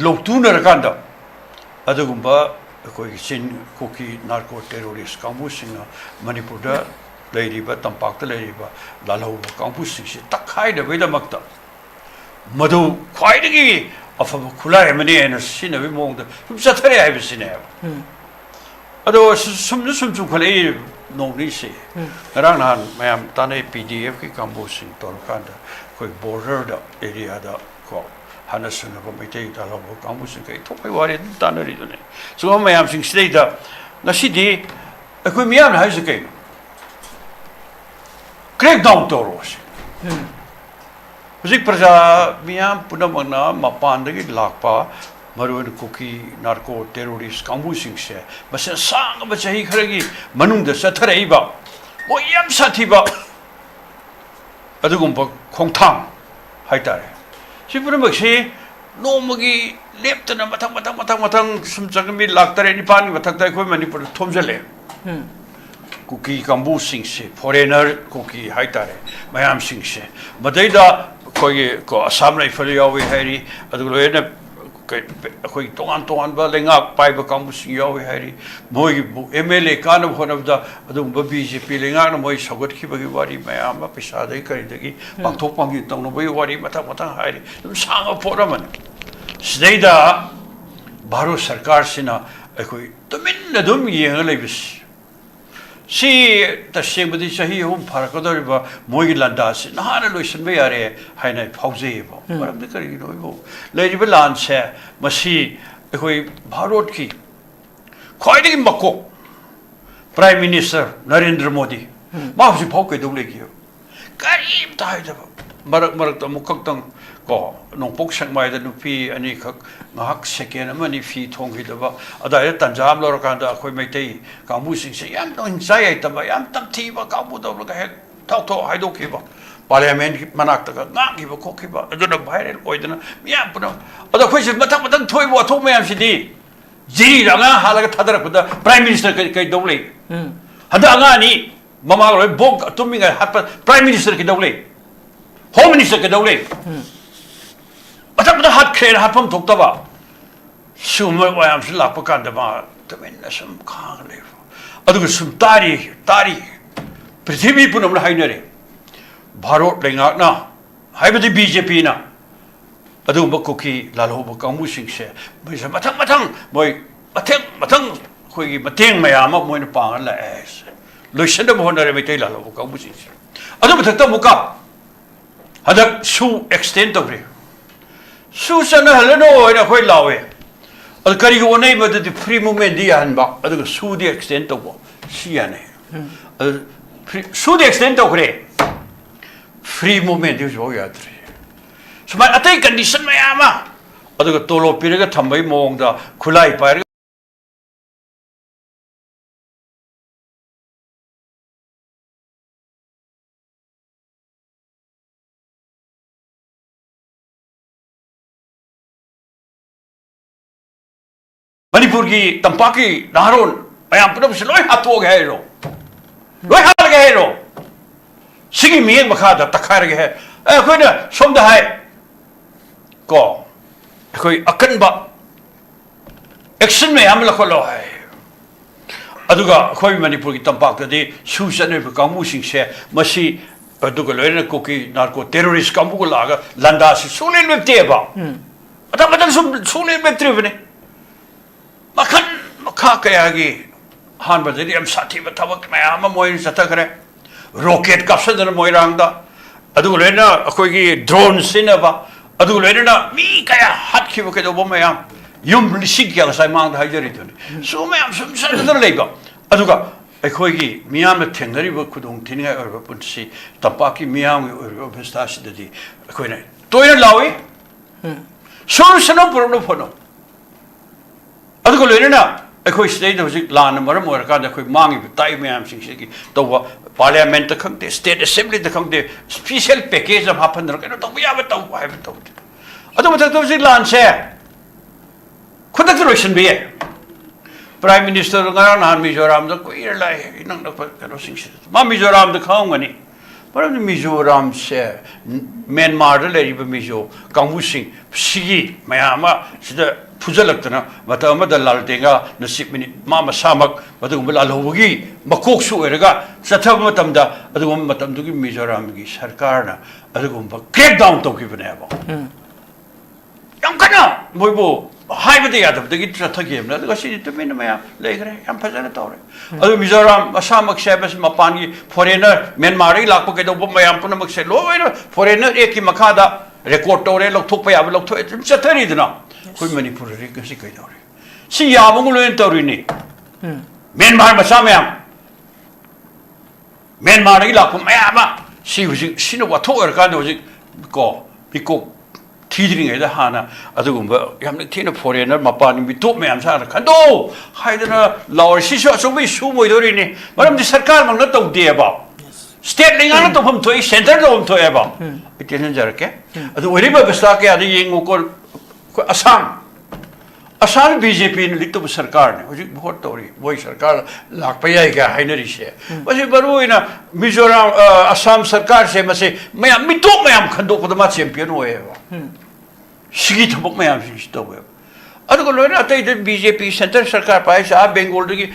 लोकतून रकांदा अदुगुंबा ꯑꯩꯈꯣꯏꯒꯤ ꯆꯤꯟ ꯀꯨꯀꯤ ꯅꯥꯔꯀꯣ ꯇꯦꯔꯣꯔꯤꯁ ꯀꯥꯡꯕꯨꯁꯤꯡꯅ ꯃꯅꯤꯄꯨꯔꯗ ꯂꯩꯔꯤꯕ ꯇꯝꯄꯥꯛꯇ ꯂꯩꯔꯤꯕ ꯂꯥꯜꯍꯧꯕ ꯀꯥꯡꯕꯨꯁꯤꯡꯁꯤ ꯇꯛꯈꯥꯏꯅꯕꯒꯤꯗꯃꯛꯇ ꯃꯗꯨ ꯈ꯭ꯋꯥꯏꯗꯒꯤ ꯑꯐꯕ ꯈꯨꯠꯂꯥꯏ ꯑꯃꯅꯤ ꯍꯥꯏꯅ ꯁꯤꯖꯤꯟꯅꯕꯒꯤ ꯃꯑꯣꯡꯗ ꯁꯨꯝ ꯆꯠꯊꯔꯦ ꯍꯥꯏꯕꯁꯤꯅꯦꯕ ꯑꯗꯣ ꯁꯨꯝꯅ ꯁꯨꯝ ꯆꯨꯝꯈꯠꯂꯛꯏ ꯅꯣꯡꯅꯤꯁꯦ ꯉꯔꯥꯡ ꯅꯍꯥꯟ ꯃꯌꯥꯝ ꯇꯥꯟꯅꯩ PDFꯀꯤ ꯀꯥꯡꯕꯨꯁꯤꯡ ꯇꯧꯔꯀꯥꯟꯗ ꯑꯩꯈꯣꯏ ꯕꯣꯔꯗꯔꯗ ꯑꯦꯔꯤꯌꯥꯗ ꯀꯣ ꯍꯥꯟꯅ ꯁꯨꯅꯕ ꯃꯩꯇꯩ ꯂꯥꯜꯍꯧꯕ ꯀꯥꯡꯕꯨꯁꯤꯡ ꯀꯩ ꯊꯣꯛꯄꯩ ꯋꯥꯔꯤ ꯑꯗꯨꯝ ꯇꯥꯟꯅꯔꯤꯗꯨꯅꯦ ꯁꯨꯝꯕ ꯃꯌꯥꯝꯁꯤꯡꯁꯤꯗꯩꯗ ꯉꯁꯤꯗꯤ ꯑꯩꯈꯣꯏ ꯃꯤꯌꯥꯝꯅ ꯍꯥꯏꯔꯤꯁꯦ ꯀꯩꯅꯣ ꯀ꯭ꯔꯦꯛ ꯗꯥꯎꯟ ꯇꯧꯔꯣꯁꯦ ꯍꯧꯖꯤꯛ ꯄ꯭ꯔꯖꯥ ꯃꯤꯌꯥꯝ ꯄꯨꯝꯅꯃꯛꯅ ꯃꯄꯥꯟꯗꯒꯤ ꯂꯥꯛꯄ ꯃꯔꯨꯑꯣꯏꯅ ꯀꯨꯀꯤ ꯅꯥꯔꯀꯣ ꯇꯦꯔꯣꯔꯤꯁ ꯀꯥꯡꯕꯨꯁꯤꯡꯁꯦ ꯃꯁꯤꯅ ꯁꯥꯡꯉꯕ ꯆꯍꯤ ꯈꯔꯒꯤ ꯃꯅꯨꯡꯗ ꯆꯠꯊꯔꯛꯏꯕ ꯃꯣꯏ ꯌꯥꯝ ꯁꯥꯊꯤꯕ ꯑꯗꯨꯒꯨꯝꯕ ꯈꯣꯡꯊꯥꯡ ꯍꯥꯏꯇꯥꯔꯦ ꯁꯤ ꯄꯨꯝꯅꯃꯛꯁꯤ ꯅꯣꯡꯃꯒꯤ ꯂꯦꯞꯇꯅ ꯃꯊꯪ ꯁꯨꯝ ꯆꯪꯉꯝꯃꯤ ꯂꯥꯛ 9-9ꯒꯤ ꯃꯊꯛꯇ ꯑꯩꯈꯣꯏ ꯃꯅꯤꯄꯨꯔꯗ ꯊꯣꯝꯖꯤꯜꯂꯛꯑꯦ ꯀꯨꯀꯤ ꯀꯥꯡꯕꯨꯁꯤꯡꯁꯦ ꯐꯣꯔꯦꯅꯔ ꯀꯨꯀꯤ ꯍꯥꯏꯇꯥꯔꯦ ꯃꯌꯥꯝꯁꯤꯡꯁꯦ ꯃꯗꯩꯗ ꯑꯩꯈꯣꯏꯒꯤ ꯀꯣ ꯑꯁꯥꯝ ꯔꯥꯏꯐꯜ ꯌꯥꯎꯏ ꯍꯥꯏꯔꯤ ꯑꯗꯨꯒ ꯂꯣꯏꯅ ꯑꯩꯈꯣꯏ ꯇꯣꯉꯥꯟꯕ ꯂꯩꯉꯥꯛ ꯄꯥꯏꯕ ꯀꯥꯡꯕꯨꯁꯤꯡ ꯌꯥꯎꯏ ꯍꯥꯏꯔꯤ ꯃꯣꯏꯒꯤꯕꯨ MLA ꯀꯥꯟꯅꯕ ꯍꯣꯠꯅꯕꯗ ꯑꯗꯨꯒꯨꯝꯕ BJP ꯂꯩꯉꯥꯛꯅ ꯃꯣꯏ ꯁꯧꯒꯠꯈꯤꯕꯒꯤ ꯋꯥꯔꯤ ꯃꯌꯥꯝ ꯑꯃ ꯄꯩꯁꯥꯗꯒꯤ ꯀꯔꯤꯗꯒꯤ ꯄꯥꯡꯊꯣꯛ ꯄꯥꯡꯁꯤꯟ ꯇꯧꯅꯕꯒꯤ ꯋꯥꯔꯤ ꯃꯊꯪ ꯍꯥꯏꯔꯤ ꯑꯗꯨꯝ ꯁꯥꯡꯉ ꯄꯣꯠ ꯑꯃꯅꯤ ꯁꯤꯗꯩꯗ ꯚꯥꯔꯠ ꯁꯔꯀꯥꯔꯁꯤꯅ ꯑꯩꯈꯣꯏ ꯇꯨꯃꯤꯟꯅ ꯑꯗꯨꯝ ꯌꯦꯡꯉ ꯂꯩꯕꯁꯤ ꯁꯤ ꯇꯁꯦꯡꯕꯗꯤ ꯆꯍꯤ 3 ꯐꯥꯔꯛꯀꯗꯧꯔꯤꯕ ꯃꯣꯏꯒꯤ ꯂꯥꯟꯗꯥꯁꯤ ꯅꯍꯥꯟꯅ ꯂꯣꯏꯁꯤꯟꯕ ꯌꯥꯔꯦ ꯍꯥꯏꯅ ꯐꯥꯎꯖꯩꯌꯦꯕ ꯃꯔꯝꯗꯤ ꯀꯔꯤꯒꯤꯅꯣ ꯏꯕꯣ ꯂꯩꯔꯤꯕ ꯂꯥꯟꯁꯦ ꯃꯁꯤ ꯑꯩꯈꯣꯏ ꯚꯥꯔꯠꯀꯤ ꯈ꯭ꯋꯥꯏꯗꯒꯤ ꯃꯀꯣꯛ ꯄ꯭ꯔꯥꯏꯝ ꯃꯤꯅꯤꯁꯇꯔ ꯅꯔꯦꯟꯗ꯭ꯔ ꯃꯣꯗꯤ ꯃꯥ ꯍꯧꯖꯤꯛꯐꯥꯎ ꯀꯩꯗꯧ ꯂꯩꯒꯦ ꯀꯔꯤꯝꯇ ꯍꯥꯏꯗꯕ ꯃꯔꯛꯇ ꯑꯃꯨꯛ ꯈꯛꯇꯪ ꯀꯣ ꯅꯣꯡꯄꯣꯛ ꯁꯦꯛꯃꯥꯏꯗ ꯅꯨꯄꯤ ꯑꯅꯤꯈꯛ ꯉꯥꯏꯍꯥꯛ ꯁꯦꯀꯦꯟ ꯑꯃꯅꯤ ꯐꯤ ꯊꯣꯡꯈꯤꯗꯕ ꯑꯗꯨꯋꯥꯏꯗ ꯇꯟꯖꯥ ꯑꯃ ꯂꯧꯔꯀꯥꯟꯗ ꯑꯩꯈꯣꯏ ꯃꯩꯇꯩ ꯀꯥꯡꯕꯨꯁꯤꯡꯁꯦ ꯌꯥꯝ ꯍꯤꯡꯁꯥ ꯌꯥꯏꯇꯕ ꯌꯥꯝ ꯇꯝꯊꯤꯕ ꯀꯥꯡꯕꯨ ꯇꯧꯔꯒ ꯍꯦꯛ ꯊꯥꯎ ꯍꯥꯏꯗꯣꯛꯈꯤꯕ ꯄꯥꯔꯂꯤꯌꯥꯃꯦꯟꯒꯤ ꯃꯅꯥꯛꯇꯒ ꯉꯥꯡꯈꯤꯕ ꯈꯣꯠꯈꯤꯕ ꯑꯗꯨꯅ ꯚꯥꯏꯔꯦꯜ ꯑꯣꯏꯗꯅ ꯃꯤꯌꯥꯝ ꯄꯨꯝꯅꯃꯛ ꯑꯗꯣ ꯑꯩꯈꯣꯏꯁꯦ ꯃꯊꯪ ꯊꯣꯛꯏꯕ ꯋꯥꯊꯣꯛ ꯃꯌꯥꯝꯁꯤꯗꯤ ꯖꯤꯔꯤꯗ ꯑꯉꯥꯡ ꯍꯥꯜꯂꯒ ꯊꯥꯗꯔꯛꯄꯗ ꯄ꯭ꯔꯥꯏꯝ ꯃꯤꯅꯤꯁꯇꯔ ꯀꯩꯗꯧ ꯂꯩ ꯍꯟꯗꯛ ꯑꯉꯥꯡ ꯑꯅꯤ ꯃꯃꯥꯒ ꯂꯣꯏ ꯕꯣꯝ ꯇꯨꯝꯃꯤꯉꯩ ꯍꯥꯠꯄ ꯄ꯭ꯔꯥꯏꯝ ꯃꯤꯅꯤꯁꯇꯔ ꯀꯩꯗꯧ ꯂꯩ ꯍꯣꯝ ꯃꯤꯅꯤꯁꯇꯔ ꯀꯩꯗꯧ ꯂꯩ ꯃꯊꯪ ꯍꯥꯠꯈ꯭ꯔꯦꯅ ꯍꯥꯠꯐꯝ ꯊꯣꯛꯇꯕ ꯁꯤꯒꯨꯝꯕ ꯃꯌꯥꯝꯁꯤ ꯂꯥꯛꯄ ꯀꯥꯟꯗ ꯃꯥ ꯇꯨꯃꯤꯟꯅ ꯁꯨꯝ ꯈꯥꯡꯉ ꯂꯩꯕ ꯑꯗꯨꯒ ꯁꯨꯝ ꯇꯥꯔꯤ ꯄ꯭ꯔꯤꯊꯤꯕꯤ ꯄꯨꯝꯅꯃꯛꯅ ꯍꯥꯏꯅꯔꯦ ꯚꯥꯔꯠ ꯂꯩꯉꯥꯛꯅ ꯍꯥꯏꯕꯗꯤ BJPꯅ ꯑꯗꯨꯒꯨꯝꯕ ꯀꯨꯀꯤ ꯂꯥꯜꯍꯧꯕ ꯀꯥꯡꯕꯨꯁꯤꯡꯁꯦ ꯃꯣꯏꯁꯦ ꯃꯊꯪ ꯃꯣꯏ ꯃꯊꯪ ꯑꯩꯈꯣꯏꯒꯤ ꯃꯇꯦꯡ ꯃꯌꯥꯝ ꯑꯃ ꯃꯣꯏꯅ ꯄꯥꯡꯉ ꯂꯥꯛꯑꯦ ꯂꯣꯏꯁꯤꯟꯅꯕ ꯍꯣꯠꯅꯔꯦ ꯃꯩꯇꯩ ꯂꯥꯜꯍꯧꯕ ꯀꯥꯡꯕꯨꯁꯤꯡꯁꯦ ꯑꯗꯨ ꯃꯊꯛꯇ ꯑꯃꯨꯛꯀ ꯍꯟꯗꯛ ꯁꯨ ꯑꯦꯛꯁꯇꯦꯟ ꯇꯧꯔꯦ ꯁꯨ ꯆꯠꯅꯍꯜꯂꯅꯨ ꯍꯥꯏꯅ ꯑꯩꯈꯣꯏ ꯂꯥꯎꯋꯦ ꯑꯗꯨ ꯀꯔꯤꯒꯤ ꯑꯣꯟꯅꯩ ꯃꯗꯨꯗꯤ ꯐ꯭ꯔꯤ ꯃꯨꯚꯃꯦꯟꯗꯤ ꯌꯥꯍꯟꯕ ꯑꯗꯨꯒ ꯁꯨꯗꯤ ꯑꯦꯛꯁꯇꯦꯟ ꯇꯧꯕ ꯁꯤ ꯌꯥꯅꯩ ꯑꯗꯨ ꯁꯨꯗꯤ ꯑꯦꯛꯁꯇꯦꯟ ꯇꯧꯈ꯭ꯔꯦ ꯐ꯭ꯔꯤ ꯃꯨꯚꯃꯦꯟꯗꯤ ꯍꯧꯖꯤꯛꯐꯥꯎ ꯌꯥꯗ꯭ꯔꯦ ꯁꯨꯃꯥꯏꯅ ꯑꯇꯩ ꯀꯟꯗꯤꯁꯟ ꯃꯌꯥꯝ ꯑꯃ ꯑꯗꯨꯒ ꯇꯣꯂꯣꯞ ꯄꯤꯔꯒ ꯊꯝꯕꯒꯤ ꯃꯑꯣꯡꯗ ꯈꯨꯠꯂꯥꯏ ꯄꯥꯏꯔꯒ ꯃꯅꯤꯄꯨꯔꯒꯤ ꯇꯝꯄꯥꯛꯀꯤ ꯅꯍꯥꯔꯣꯟ ꯃꯌꯥꯝ ꯄꯨꯝꯅꯃꯛꯁꯦ ꯂꯣꯏ ꯍꯥꯠꯇꯣꯛꯑꯒꯦ ꯍꯥꯏꯔꯣ ꯂꯣꯏ ꯍꯥꯠꯂꯒꯦ ꯍꯥꯏꯔꯣ ꯁꯤꯒꯤ ꯃꯤꯠꯌꯦꯡ ꯃꯈꯥꯗ ꯇꯛꯈꯥꯏꯔꯒꯦ ꯍꯥꯏ ꯑꯩꯈꯣꯏꯅ ꯁꯣꯝꯗ ꯍꯥꯏ ꯀꯣ ꯑꯩꯈꯣꯏ ꯑꯀꯟꯕ ꯑꯦꯛꯁꯟ ꯃꯌꯥꯝ ꯂꯧꯈꯠꯂꯣ ꯍꯥꯏ ꯑꯗꯨꯒ ꯑꯩꯈꯣꯏ ꯃꯅꯤꯄꯨꯔꯒꯤ ꯇꯝꯄꯥꯛꯇꯗꯤ ꯁꯨ ꯆꯠꯅꯔꯤꯕ ꯀꯥꯡꯕꯨꯁꯤꯡꯁꯦ ꯃꯁꯤ ꯑꯗꯨꯒ ꯂꯣꯏꯅꯅ ꯀꯨꯀꯤ ꯅꯥꯔꯀꯣ ꯇꯦꯔꯣꯔꯤꯁ ꯀꯥꯡꯕꯨꯒ ꯂꯥꯛꯑꯒ ꯂꯥꯟꯗꯥꯁꯤ ꯁꯨꯡꯂꯦꯞ ꯂꯦꯞꯇꯦꯕ ꯃꯊꯪ ꯁꯨꯡꯂꯦꯞ ꯂꯦꯞꯇ꯭ꯔꯤꯕꯅꯤ ꯃꯈꯜ ꯃꯈꯥ ꯀꯌꯥꯒꯤ ꯑꯍꯥꯟꯕꯗꯗꯤ ꯌꯥꯝ ꯁꯥꯊꯤꯕ ꯊꯕꯛ ꯃꯌꯥꯝ ꯑꯃ ꯃꯣꯏꯅ ꯆꯠꯊꯈ꯭ꯔꯦ ꯔꯣꯀꯦꯠ ꯀꯥꯞꯁꯤꯟꯗꯅ ꯃꯣꯏꯔꯥꯡꯗ ꯑꯗꯨꯒ ꯂꯣꯏꯅꯅ ꯑꯩꯈꯣꯏꯒꯤ ꯗ꯭ꯔꯣꯟ ꯁꯤꯖꯤꯟꯅꯕ ꯑꯗꯨꯒ ꯂꯣꯏꯅꯅ ꯃꯤ ꯀꯌꯥ ꯍꯥꯠꯈꯤꯕ ꯀꯩꯗꯧꯕ ꯃꯌꯥꯝ ꯌꯨꯝ ꯂꯤꯁꯤꯡ ꯀꯌꯥ ꯉꯁꯥꯏ ꯃꯥꯡꯗ ꯍꯥꯏꯖꯔꯤꯗꯨꯅꯤ ꯁꯨ ꯃꯌꯥꯝ ꯁꯨꯝ ꯆꯠꯅꯗꯅ ꯂꯩꯕ ꯑꯗꯨꯒ ꯑꯩꯈꯣꯏꯒꯤ ꯃꯤꯌꯥꯝꯅ ꯊꯦꯡꯅꯔꯤꯕ ꯈꯨꯗꯣꯡꯊꯤꯅꯤꯡꯉꯥꯏ ꯑꯣꯏꯕ ꯄꯨꯟꯁꯤ ꯇꯝꯄꯥꯛꯀꯤ ꯃꯤꯌꯥꯝꯒꯤ ꯑꯣꯏꯔꯤꯕ ꯑꯕꯁꯊꯥꯁꯤꯗꯗꯤ ꯑꯩꯈꯣꯏꯅ ꯇꯣꯏꯅ ꯂꯥꯎꯏ ꯁꯣꯂꯨꯁꯟ ꯑꯃ ꯄꯨꯔꯛꯅꯕ ꯍꯣꯠꯅꯧ ꯑꯗꯨꯒ ꯂꯣꯏꯅꯅ ꯑꯩꯈꯣꯏ ꯁꯤꯗꯩꯗ ꯍꯧꯖꯤꯛ ꯂꯥꯟꯅ ꯃꯔꯝ ꯑꯣꯏꯔꯀꯥꯟꯗ ꯑꯩꯈꯣꯏ ꯃꯥꯡꯉꯤꯕ ꯇꯥꯛꯏꯕ ꯃꯌꯥꯝꯁꯤꯡꯁꯤꯒꯤ ꯇꯧꯕ ꯄꯥꯔꯂꯤꯌꯥꯃꯦꯟꯇ ꯈꯪꯗꯦ ꯁ꯭ꯇꯦꯠ ꯑꯦꯁꯦꯝꯕ꯭ꯂꯤꯗ ꯈꯪꯗꯦ ꯁ꯭ꯄꯤꯁꯦꯜ ꯄꯦꯀꯦꯖ ꯑꯃ ꯍꯥꯞꯍꯟꯗꯅ ꯀꯩꯅꯣ ꯇꯧꯕ ꯌꯥꯕ ꯇꯧꯕ ꯍꯥꯏꯕ ꯇꯧꯗꯦ ꯑꯗꯨ ꯃꯊꯛꯇ ꯍꯧꯖꯤꯛ ꯂꯥꯟꯁꯦ ꯈꯨꯗꯛꯇ ꯂꯣꯏꯁꯤꯟꯕ ꯌꯥꯏ ꯄ꯭ꯔꯥꯏꯝ ꯃꯤꯅꯤꯁꯇꯔ ꯉꯔꯥꯡ ꯅꯍꯥꯟ ꯃꯤꯖꯣꯔꯥꯝꯗ ꯀꯨꯏꯔ ꯂꯥꯛꯑꯦ ꯏꯅꯛ ꯅꯛꯄ ꯀꯩꯅꯣꯁꯤꯡꯁꯤꯗ ꯃꯥ ꯃꯤꯖꯣꯔꯥꯝꯗ ꯈꯪꯉꯝꯒꯅꯤ ꯃꯔꯝꯗꯤ ꯃꯤꯖꯣꯔꯥꯝꯁꯦ ꯃꯦꯟꯃꯥꯔꯗ ꯂꯩꯔꯤꯕ ꯃꯤꯖꯣ ꯀꯥꯡꯕꯨꯁꯤꯡ ꯁꯤꯒꯤ ꯃꯌꯥꯝ ꯑꯃ ꯁꯤꯗ ꯐꯨꯖꯜꯂꯛꯇꯅ ꯃꯇꯝ ꯑꯃꯗ ꯂꯥꯜꯇꯦꯡꯒ ꯅꯁꯤꯕ ꯃꯤꯅꯤꯠ ꯃꯁꯥꯃꯛ ꯃꯗꯨꯒꯨꯝꯕ ꯂꯥꯜꯍꯧꯕꯒꯤ ꯃꯀꯣꯛꯁꯨ ꯑꯣꯏꯔꯒ ꯆꯠꯊꯕ ꯃꯇꯝꯗ ꯑꯗꯨꯒꯨꯝꯕ ꯃꯇꯝꯗꯨꯒꯤ ꯃꯤꯖꯣꯔꯥꯝꯒꯤ ꯁꯔꯀꯥꯔꯅ ꯑꯗꯨꯒꯨꯝꯕ ꯀ꯭ꯔꯦꯛ ꯗꯥꯎꯟ ꯇꯧꯈꯤꯕꯅꯦꯕ ꯌꯥꯝ ꯀꯟꯅ ꯃꯣꯏꯕꯨ ꯍꯥꯏꯕꯗ ꯌꯥꯗꯕꯗꯒꯤ ꯆꯠꯊꯈꯤꯕꯅꯦ ꯑꯗꯨꯒ ꯁꯤꯗꯤ ꯇꯨꯃꯤꯟꯅ ꯃꯌꯥꯝ ꯂꯩꯈ꯭ꯔꯦ ꯌꯥꯝ ꯐꯖꯅ ꯇꯧꯔꯦ ꯑꯗꯨ ꯃꯤꯖꯣꯔꯥꯝ ꯃꯁꯥꯃꯛꯁꯦ ꯍꯥꯏꯕꯁꯤ ꯃꯄꯥꯟꯒꯤ ꯐꯣꯔꯦꯅꯔ ꯃ꯭ꯌꯥꯟꯃꯥꯔꯗꯒꯤ ꯂꯥꯛꯄ ꯀꯩꯗꯧꯕ ꯃꯌꯥꯝ ꯄꯨꯝꯅꯃꯛꯁꯦ ꯂꯣꯏꯅ ꯐꯣꯔꯦꯅꯔ ꯑꯦꯛꯀꯤ ꯃꯈꯥꯗ ꯔꯦꯀꯣꯔꯗ ꯇꯧꯔꯦ ꯂꯧꯊꯣꯛꯄ ꯌꯥꯕ ꯂꯧꯊꯣꯛꯑꯦ ꯑꯗꯨꯝ ꯆꯠꯊꯔꯤꯗꯅ ꯑꯩꯈꯣꯏ ꯃꯅꯤꯄꯨꯔꯗꯗꯤ ꯉꯁꯤ ꯀꯩꯗꯧꯔꯦ ꯁꯤ ꯌꯥꯕꯒ ꯂꯣꯏꯅ ꯇꯧꯔꯤꯅꯤ ꯃ꯭ꯌꯥꯟꯃꯥꯔ ꯃꯆꯥ ꯃꯌꯥꯝ ꯃ꯭ꯌꯥꯟꯃꯥꯔꯗꯒꯤ ꯂꯥꯛꯄ ꯃꯌꯥꯝ ꯑꯃ ꯁꯤ ꯍꯧꯖꯤꯛ ꯁꯤꯅ ꯋꯥꯊꯣꯛ ꯑꯣꯏꯔꯀꯥꯟꯗ ꯍꯧꯖꯤꯛ ꯀꯣ ꯃꯤꯀꯣꯛ ꯊꯤꯗ꯭ꯔꯤꯉꯩꯗ ꯍꯥꯟꯅ ꯑꯗꯨꯒꯨꯝꯕ ꯌꯥꯝꯅ ꯊꯤꯅ ꯐꯣꯔꯦꯅꯔ ꯃꯄꯥꯟꯒꯤ ꯃꯤꯇꯣꯞ ꯃꯌꯥꯝ ꯁꯥꯅ ꯈꯟꯗꯣꯛ ꯍꯥꯏꯗꯅ ꯂꯥꯎꯔꯦ ꯁꯤꯁꯨ ꯑꯆꯧꯕ ꯏꯁꯨ ꯑꯣꯏꯗꯣꯔꯤꯅꯤ ꯃꯔꯝꯗꯤ ꯁꯔꯀꯥꯔꯃꯛꯅ ꯇꯧꯗꯦꯕ ꯁ꯭ꯇꯦꯠ ꯂꯩꯉꯥꯛꯅ ꯇꯧꯐꯝ ꯊꯣꯛꯏ ꯁꯦꯟꯇꯔ ꯇꯧꯐꯝ ꯊꯣꯛꯑꯦꯕ ꯑꯩ ꯇꯦꯟꯁꯤꯟꯖꯔꯛꯀꯦ ꯑꯗꯨ ꯑꯣꯏꯔꯤꯕ ꯑꯕꯁꯊꯥ ꯀꯌꯥꯗ ꯌꯦꯡꯉꯨꯀꯣ ꯑꯩꯈꯣꯏ ꯑꯁꯥꯝ ꯕꯤꯖꯦꯄꯤꯅ ꯂꯤꯠ ꯇꯧꯕ ꯁꯔꯀꯥꯔꯅꯤ ꯍꯧꯖꯤꯛ ꯚꯣꯠ ꯇꯧꯔꯤ ꯃꯣꯏ ꯁꯔꯀꯥꯔ ꯂꯥꯛꯄ ꯌꯥꯏ ꯀꯥꯏ ꯍꯥꯏꯅꯔꯤꯁꯦ ꯃꯁꯤ ꯃꯔꯨꯑꯣꯏꯅ ꯃꯤꯖꯣꯔꯥꯝ ꯑꯁꯥꯝ ꯁꯔꯀꯥꯔꯁꯦ ꯃꯁꯤ ꯃꯌꯥꯝ ꯃꯤꯇꯣꯞ ꯃꯌꯥꯝ ꯈꯟꯗꯣꯛꯄꯗ ꯃꯥ ꯆꯦꯝꯄꯤꯌꯟ ꯑꯣꯏꯌꯦꯕ ꯁꯤꯒꯤ ꯊꯕꯛ ꯃꯌꯥꯝꯁꯤꯡꯁꯤ ꯇꯧꯋꯦꯕ ꯑꯗꯨꯒ ꯂꯣꯏꯅ ꯑꯇꯩꯗ ꯕꯤꯖꯦꯄꯤ ꯁꯦꯟꯇꯔ ꯁꯔꯀꯥꯔ ꯄꯥꯏꯁꯦ ꯕꯦꯡꯒꯣꯜꯗꯒꯤ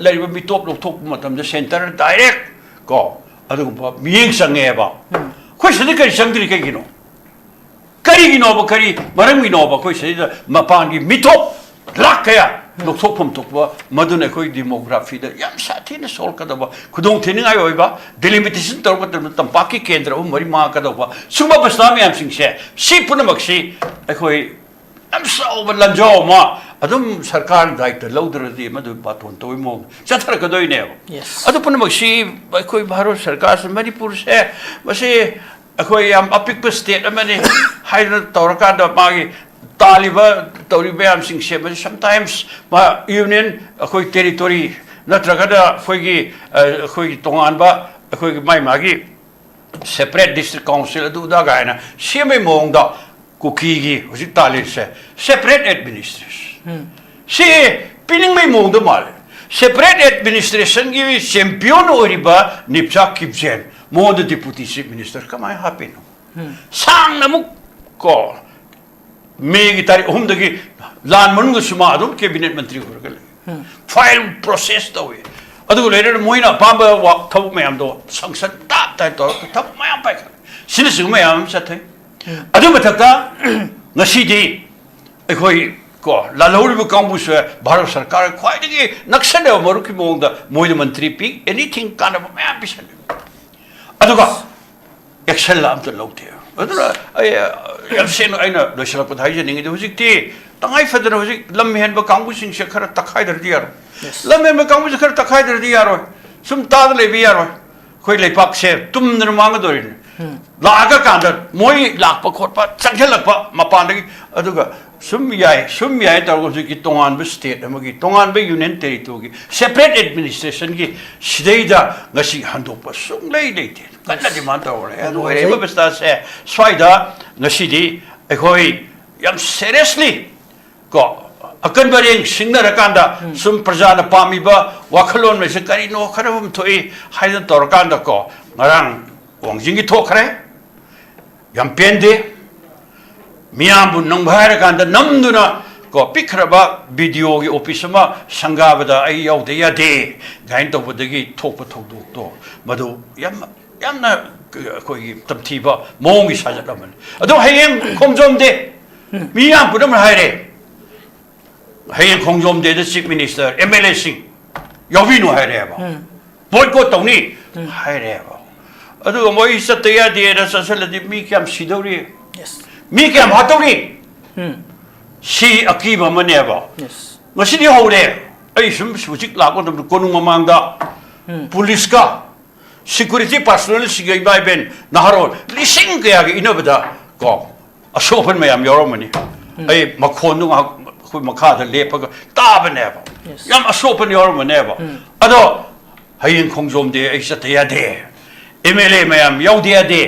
ꯂꯩꯔꯤꯕ ꯃꯤꯇꯣꯞ ꯂꯧꯊꯣꯛꯄ ꯃꯇꯝꯗ ꯁꯦꯟꯇꯔ ꯗꯥꯏꯔꯦꯛ ꯀꯣ ꯑꯗꯨꯒꯨꯝꯕ ꯃꯤꯠꯌꯦꯡ ꯆꯪꯉꯦꯕ ꯑꯩꯈꯣꯏ ꯁꯤꯗ ꯀꯔꯤ ꯆꯪꯗ꯭ꯔꯤ ꯀꯩꯒꯤꯅꯣ ꯀꯔꯤꯒꯤꯅꯣꯕ ꯀꯔꯤ ꯃꯔꯝꯒꯤꯅꯣꯕ ꯑꯩꯈꯣꯏ ꯁꯤꯗ ꯃꯄꯥꯟꯒꯤ ꯃꯤꯇꯣꯞ ꯂꯥꯛ ꯀꯌꯥ ꯂꯧꯊꯣꯛꯐꯝ ꯊꯣꯛꯄ ꯃꯗꯨꯅ ꯑꯩꯈꯣꯏ ꯗꯦꯃꯣꯒ꯭ꯔꯥꯐꯤꯗ ꯌꯥꯝ ꯁꯥꯊꯤꯅ ꯁꯣꯛꯀꯗꯕ ꯈꯨꯗꯣꯡꯊꯤꯅꯤꯡꯉꯥꯏ ꯑꯣꯏꯕ ꯗꯤꯂꯤꯃꯤꯇꯦꯁꯟ ꯇꯧꯔꯛꯄ ꯃꯇꯝꯗ ꯇꯝꯄꯥꯛꯀꯤ ꯀꯦꯟꯗ꯭ꯔ ꯑꯍꯨꯝ ꯃꯔꯤ ꯃꯥꯡꯉꯛꯀꯗꯧꯕ ꯁꯨꯝꯕ ꯑꯕꯁꯊꯥ ꯃꯌꯥꯝꯁꯤꯡꯁꯦ ꯁꯤ ꯄꯨꯝꯅꯃꯛꯁꯤ ꯑꯩꯈꯣꯏ ꯌꯥꯝ ꯆꯥꯎꯕ ꯂꯟꯖꯥꯎ ꯑꯃ ꯑꯗꯨꯝ ꯁꯔꯀꯥꯔꯅ ꯗꯥꯏꯇ ꯂꯧꯗ꯭ꯔꯗꯤ ꯃꯗꯨ ꯕꯥꯇꯣꯟ ꯇꯧꯕꯒꯤ ꯃꯑꯣꯡ ꯆꯠꯊꯔꯛꯀꯗꯣꯏꯅꯦꯕ ꯑꯗꯨ ꯄꯨꯝꯅꯃꯛꯁꯤ ꯑꯩꯈꯣꯏ ꯚꯥꯔꯠ ꯁꯔꯀꯥꯔꯁꯤ ꯃꯅꯤꯄꯨꯔꯁꯦ ꯃꯁꯤ ꯑꯩꯈꯣꯏ ꯌꯥꯝ ꯑꯄꯤꯛꯄ ꯁ꯭ꯇꯦꯠ ꯑꯃꯅꯤ ꯍꯥꯏꯗꯅ ꯇꯧꯔꯀꯥꯟꯗ ꯃꯥꯒꯤ ꯇꯥꯜꯂꯤꯕ ꯇꯧꯔꯤꯕ ꯃꯌꯥꯝꯁꯤꯡꯁꯦ ꯃꯁꯤ ꯁꯝꯇꯥꯏꯝꯁ ꯃꯥ ꯌꯨꯅꯤꯌꯟ ꯑꯩꯈꯣꯏ ꯇꯦꯔꯤꯇꯣꯔꯤ ꯅꯠꯇ꯭ꯔꯒꯅ ꯑꯩꯈꯣꯏꯒꯤ ꯇꯣꯉꯥꯟꯕ ꯑꯩꯈꯣꯏꯒꯤ ꯃꯥꯒꯤ ꯁꯦꯄꯔꯦꯠ ꯗꯤꯁꯇ꯭ꯔꯤꯛ ꯀꯥꯎꯟꯁꯤꯜ ꯑꯗꯨꯗ ꯒꯥꯏꯅ ꯁꯦꯝꯕꯒꯤ ꯃꯑꯣꯡꯗ ꯀꯨꯀꯤꯒꯤ ꯍꯧꯖꯤꯛ ꯇꯥꯜꯂꯤꯁꯦ ꯁꯦꯄꯔꯦꯠ ꯑꯦꯗꯃꯤꯅꯤꯁꯇ꯭ꯔꯦꯁꯟ ꯁꯤ ꯄꯤꯅꯤꯡꯕꯒꯤ ꯃꯑꯣꯡꯗ ꯃꯥꯜꯂꯦ ꯁꯦꯄꯔꯦꯠ ꯑꯦꯗꯃꯤꯅꯤꯁꯇ꯭ꯔꯦꯁꯟꯒꯤ ꯆꯦꯝꯄꯤꯌꯟ ꯑꯣꯏꯔꯤꯕ ꯅꯤꯞꯆꯥ ꯀꯤꯞꯖꯦꯟ ꯃꯉꯣꯟꯗ ꯗꯤꯄꯨꯇꯤ ꯆꯤꯐ ꯃꯤꯅꯤꯁꯇꯔ ꯀꯃꯥꯏꯅ ꯍꯥꯞꯄꯤꯅꯣ ꯁꯥꯡꯅ ꯑꯃꯨꯛ ꯀꯣ ꯃꯦꯒꯤ ꯇꯥꯔꯤꯛ 3ꯗꯒꯤ ꯂꯥꯟ ꯃꯅꯨꯡꯗꯁꯨ ꯃꯥ ꯑꯗꯨꯝ ꯀꯦꯕꯤꯅꯦꯠ ꯃꯟꯇ꯭ꯔꯤ ꯑꯣꯏꯔꯒ ꯂꯩ ꯐꯥꯏꯜ ꯄ꯭ꯔꯣꯁꯦꯁ ꯇꯧꯏ ꯑꯗꯨꯒ ꯂꯩꯔꯒ ꯃꯣꯏꯅ ꯑꯄꯥꯝꯕ ꯊꯕꯛ ꯃꯌꯥꯝꯗꯣ ꯁꯪꯁꯟ ꯇꯥꯞ ꯇꯥꯏ ꯇꯧꯔꯒ ꯊꯕꯛ ꯃꯌꯥꯝ ꯄꯥꯏꯈꯠꯂꯦ ꯁꯤꯅꯆꯤꯡꯕ ꯃꯌꯥꯝ ꯑꯃ ꯆꯠꯊꯩ ꯑꯗꯨ ꯃꯊꯛꯇ ꯉꯁꯤꯗꯤ ꯑꯩꯈꯣꯏ ꯀꯣ ꯂꯥꯜꯍꯧꯔꯤꯕ ꯀꯥꯡꯕꯨꯁꯦ ꯚꯥꯔꯠ ꯁꯔꯀꯥꯔ ꯈ꯭ꯋꯥꯏꯗꯒꯤ ꯅꯛꯁꯟꯅꯕ ꯃꯔꯨꯞꯀꯤ ꯃꯑꯣꯡꯗ ꯃꯣꯏꯗ ꯃꯟꯇ꯭ꯔꯤ ꯄꯤ ꯑꯦꯅꯤꯊꯤꯡ ꯀꯥꯟꯅꯕ ꯃꯌꯥꯝ ꯄꯤꯁꯜꯂꯦ ꯑꯗꯨꯒ ꯑꯦꯛꯁꯟ ꯑꯝꯇ ꯂꯧꯗꯦ ꯑꯗꯨꯅ ꯑꯩ ꯌꯥꯝ ꯁꯦꯡꯅ ꯑꯩꯅ ꯂꯣꯏꯁꯤꯜꯂꯛꯄꯗ ꯍꯥꯏꯖꯅꯤꯡꯉꯤꯗꯤ ꯍꯧꯖꯤꯛꯇꯤ ꯇꯉꯥꯏ ꯐꯗꯅ ꯍꯧꯖꯤꯛ ꯂꯝ ꯍꯦꯟꯕ ꯀꯥꯡꯕꯨꯁꯤꯡꯁꯦ ꯈꯔ ꯇꯛꯈꯥꯏꯗ꯭ꯔꯗꯤ ꯌꯥꯔꯣꯏ ꯂꯝ ꯍꯦꯟꯕ ꯀꯥꯡꯕꯨꯁꯦ ꯈꯔ ꯇꯛꯈꯥꯏꯗ꯭ꯔꯗꯤ ꯌꯥꯔꯣꯏ ꯁꯨꯝ ꯇꯥꯗ ꯂꯩꯕ ꯌꯥꯔꯣꯏ ꯑꯩꯈꯣꯏ ꯂꯩꯄꯥꯛꯁꯦ ꯇꯨꯝꯗꯅ ꯃꯥꯡꯒꯗꯧꯔꯤꯅꯤ ꯂꯥꯛꯑꯒ ꯀꯥꯟꯗ ꯃꯣꯏ ꯂꯥꯛꯄ ꯈꯣꯠꯄ ꯆꯪꯁꯤꯜꯂꯛꯄ ꯃꯄꯥꯟꯗꯒꯤ ꯑꯗꯨꯒ ꯁꯨꯝ ꯌꯥꯏ ꯇꯧꯔꯒ ꯍꯧꯖꯤꯛꯀꯤ ꯇꯣꯉꯥꯟꯕ ꯁ꯭ꯇꯦꯠ ꯑꯃꯒꯤ ꯇꯣꯉꯥꯟꯕ ꯌꯨꯅꯤꯌꯟ ꯇꯦꯔꯤꯇꯣꯔꯤꯒꯤ ꯁꯦꯄꯔꯦꯠ ꯑꯦꯗꯃꯤꯅꯤꯁꯇ꯭ꯔꯦꯁꯟꯒꯤ ꯁꯤꯗꯩꯗ ꯉꯁꯤ ꯍꯟꯗꯣꯛꯄ ꯁꯨꯡꯂꯩ ꯂꯩꯇꯦ ꯀꯟꯅ ꯗꯤꯃꯥꯟ ꯇꯧꯔꯦ ꯑꯗꯨ ꯑꯣꯏꯔꯤꯕ ꯑꯕꯁꯊꯥꯁꯦ ꯁ꯭ꯋꯥꯏꯗ ꯉꯁꯤꯗꯤ ꯑꯩꯈꯣꯏ ꯌꯥꯝ ꯁꯦꯔꯤꯌꯁꯂꯤ ꯀꯣ ꯑꯀꯟꯕ ꯔꯦꯡ ꯁꯤꯡꯅꯔꯀꯥꯟꯗ ꯁꯨꯝ ꯄ꯭ꯔꯖꯥꯅ ꯄꯥꯝꯃꯤꯕ ꯋꯥꯈꯜꯂꯣꯟ ꯑꯁꯤ ꯀꯔꯤꯅꯣ ꯈꯔꯐꯝ ꯊꯣꯛꯏ ꯍꯥꯏꯗꯅ ꯇꯧꯔꯀꯥꯟꯗ ꯀꯣ ꯉꯔꯥꯡ ꯋꯥꯡꯖꯤꯡꯒꯤ ꯊꯣꯛꯈ꯭ꯔꯦ ꯌꯥꯝ ꯄꯦꯟꯗꯦ ꯃꯤꯌꯥꯝꯕꯨ ꯅꯪꯕ ꯍꯥꯏꯔꯀꯥꯟꯗ ꯅꯝꯗꯨꯅ ꯀꯣ ꯄꯤꯛꯈ꯭ꯔꯕ ꯚꯤꯗꯤꯑꯣꯒꯤ ꯑꯣꯐꯤꯁ ꯑꯃ ꯁꯪꯒꯥꯕꯗ ꯑꯩ ꯌꯥꯎꯗ ꯌꯥꯗꯦ ꯒꯥꯏꯅ ꯇꯧꯕꯗꯒꯤ ꯊꯣꯛꯄ ꯊꯧꯗꯣꯛꯇꯣ ꯃꯗꯨ ꯌꯥꯝꯅ ꯑꯩꯈꯣꯏꯒꯤ ꯇꯝꯊꯤꯕ ꯃꯑꯣꯡꯒꯤ ꯁꯥꯖꯠ ꯑꯃꯅꯤ ꯑꯗꯣ ꯍꯌꯦꯡ ꯈꯣꯡꯖꯣꯝ ꯗꯦ ꯃꯤ ꯌꯥꯝ ꯄꯨꯝꯅꯃꯛ ꯍꯥꯏꯔꯦ ꯍꯌꯦꯡ ꯈꯣꯡꯖꯣꯝ ꯗꯦꯗ ꯆꯤꯐ ꯃꯤꯅꯤꯁꯇꯔ MLAꯁꯤꯡ ꯌꯥꯎꯕꯤꯅꯨ ꯍꯥꯏꯔꯦꯕ ꯕꯣꯏꯀꯣꯠ ꯇꯧꯅꯤ ꯍꯥꯏꯔꯦꯕ ꯑꯗꯨꯒ ꯃꯣꯏ ꯆꯠꯇ ꯌꯥꯗꯦꯅ ꯆꯠꯁꯤꯜꯂꯗꯤ ꯃꯤ ꯀꯌꯥꯝ ꯁꯤꯗꯧꯔꯤ ꯃꯤ ꯀꯌꯥꯝ ꯍꯥꯠꯇꯧꯔꯤ ꯁꯤ ꯑꯀꯤꯕ ꯑꯃꯅꯦꯕ ꯉꯁꯤꯗꯤ ꯍꯧꯔꯦ ꯑꯩ ꯁꯨꯝ ꯍꯧꯖꯤꯛ ꯂꯥꯛꯄ ꯃꯇꯝꯗ ꯀꯣꯅꯨꯡ ꯃꯃꯥꯡꯗ ꯄꯨꯂꯤꯁꯀ ꯁꯤꯀꯨꯔꯤꯇꯤ ꯄꯥꯔꯁꯣꯅꯦꯜꯁꯤꯡꯒ ꯏꯃꯥ ꯏꯕꯦꯟ ꯅꯍꯥꯔꯣꯜ ꯂꯤꯁꯤꯡ ꯀꯌꯥꯒꯤ ꯏꯟꯅꯕꯗ ꯀꯣ ꯑꯁꯣꯛ ꯑꯄꯟ ꯃꯌꯥꯝ ꯌꯥꯎꯔꯝꯃꯅꯤ ꯑꯩ ꯃꯈꯣꯟꯗꯨ ꯉꯥꯏꯍꯥꯛ ꯑꯩꯈꯣꯏ ꯃꯈꯥꯗ ꯂꯦꯞꯄꯒ ꯇꯥꯕꯅꯦꯕ ꯌꯥꯝ ꯑꯁꯣꯛ ꯑꯄꯟ ꯌꯥꯎꯔꯝꯃꯅꯦꯕ ꯑꯗꯣ ꯍꯌꯦꯡ ꯈꯣꯡꯖꯣꯝ ꯗꯦ ꯑꯩ ꯆꯠꯇ ꯌꯥꯗꯦ MLA ꯃꯌꯥꯝ ꯌꯥꯎꯗ ꯌꯥꯗꯦ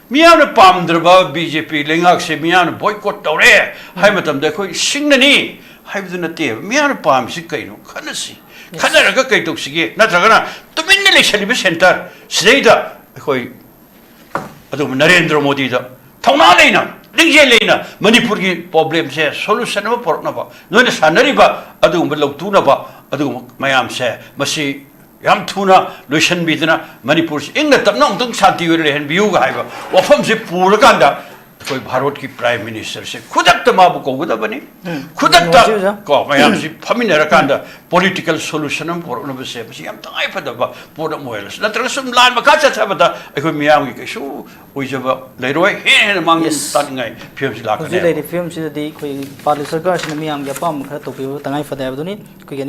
ꯃꯤꯌꯥꯝꯅ ꯄꯥꯝꯗ꯭ꯔꯕ BJP ꯂꯩꯉꯥꯛꯁꯦ ꯃꯤꯌꯥꯝꯅ ꯕꯣꯏꯀꯣꯠ ꯇꯧꯔꯦ ꯍꯥꯏꯕ ꯃꯇꯝꯗ ꯑꯩꯈꯣꯏ ꯁꯤꯡꯅꯅꯤ ꯍꯥꯏꯕꯗꯨ ꯅꯠꯇꯦꯕ ꯃꯤꯌꯥꯝꯅ ꯄꯥꯝꯃꯤꯁꯤ ꯀꯩꯅꯣ ꯈꯟꯅꯁꯤ ꯈꯟꯅꯔꯒ ꯀꯩ ꯇꯧꯁꯤꯒꯦ ꯅꯠꯇ꯭ꯔꯒꯅ ꯇꯨꯃꯤꯟꯅ ꯂꯩꯁꯜꯂꯤꯕ ꯁꯦꯟꯇꯔ ꯁꯤꯗꯩꯗ ꯑꯩꯈꯣꯏ ꯑꯗꯨꯒ ꯅꯔꯦꯟꯗ꯭ꯔ ꯃꯣꯗꯤꯗ ꯊꯧꯅꯥ ꯂꯩꯅ tingje leina manipur gi problem se solution ma por na ba noina sanari ba adu lo tu na ba adu mayam se masi yam thuna lotion bidna manipur ingna tam nong tung shanti ure hen biu ga ba wafam se pura kanda koi bharat ki prime minister se khudak ta ma bu ko da bani khudak ta ko mayam si famine ra kanda political solution am por no se masi yam tangai fa da ba por moel la tra sum lan ma ka cha cha ba da ko miyam gi shu oi ja ba leiroi he mang tan ngai film si la ka ne film si di koi parli sarkar sin miyam ga pam kha to pi tangai fa da ba ni koi